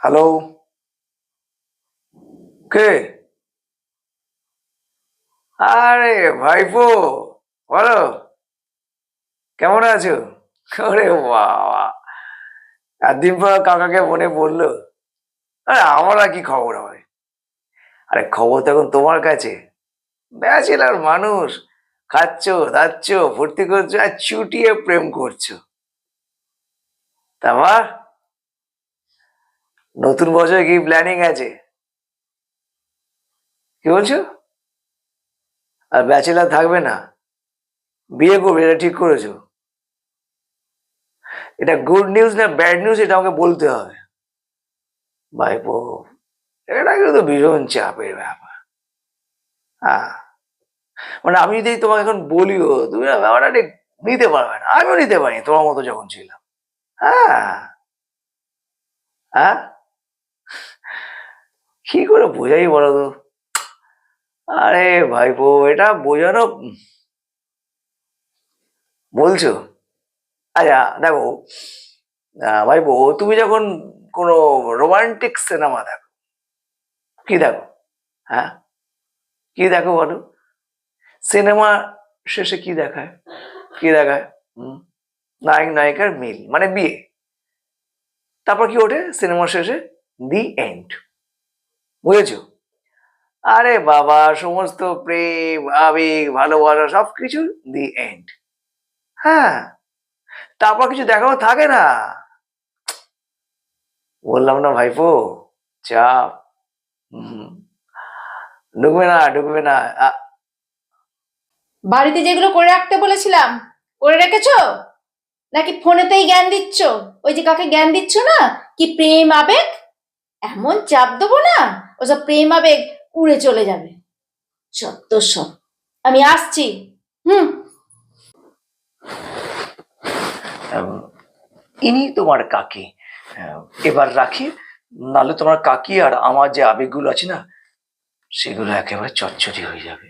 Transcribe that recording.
Hello, কে? আরে ভাইপো, বলো, কেমন আছো? ওরে বাবা, একদিন পর কাকাকে মনে পড়লো। আরে আমার আর কি খবর হবে? আরে খবর তো এখন তোমার কাছে। ব্যাচেলার মানুষ, খাচ্ছো দাচ্ছ, ফুর্তি করছো আর চুটিয়ে প্রেম করছো। তা মা, নতুন বছরে কি প্ল্যানিং আছে? কি বলছো? আর ব্যাচেলার থাকবে না, বিয়ে করবে, এটা ঠিক করেছো? এটা গুড নিউজ না ব্যাড নিউজ, এটা আমাকে বলতে হবে। ভাইপো, এটা কিন্তু ভীষণ চাপের ব্যাপার। হ্যাঁ, মানে আমি যদি তোমাকে এখন বলিও, তুমি না ব্যাপারটা ঠিক নিতে পারবে না, আমিও নিতে পারি তোমার মতো যখন ছিলাম। হ্যাঁ। হ্যাঁ, কি করে বোঝাই বলো তো? আরে ভাইপো, এটা বোঝানো বলছো? আচ্ছা দেখো, ভাইপো, তুমি যখন কোনো রোমান্টিক সিনেমা দেখো, কি দেখো? হ্যাঁ, কি দেখো বলো? সিনেমা শেষে কি দেখায়? কি দেখায়? হুম, নায়ক নায়িকার মিল মানে বিয়ে। তারপর কি ওঠে সিনেমার শেষে? The end. বুঝেছো? আরে বাবা, সমস্ত প্রেম আবেগ ভালোবাসা সবকিছু দি এন্ড। হ্যাঁ, তারপর কিছু দেখাও থাকে না। বললাম না ভাইপো, চাপ। হুম, ঢুকবে না ঢুকবে না। বাড়িতে যেগুলো করে রাখতে বলেছিলাম করে রেখেছো, নাকি ফোনেতেই জ্ঞান দিচ্ছ? ওই যে কাকে জ্ঞান দিচ্ছ না, কি প্রেম আবেগ, এমন চাপ দেবো না ওসব প্রেম আবেগ উড়ে চলে যাবে। সত্য সব, আমি আসছি। হুম। আম, ইনি তোমার কাকি। এবার রাখি, নাহলে তোমার কাকি আর আমার যে আবেগগুলো আছে না, সেগুলো একেবারে চচ্চড়ি হয়ে যাবে।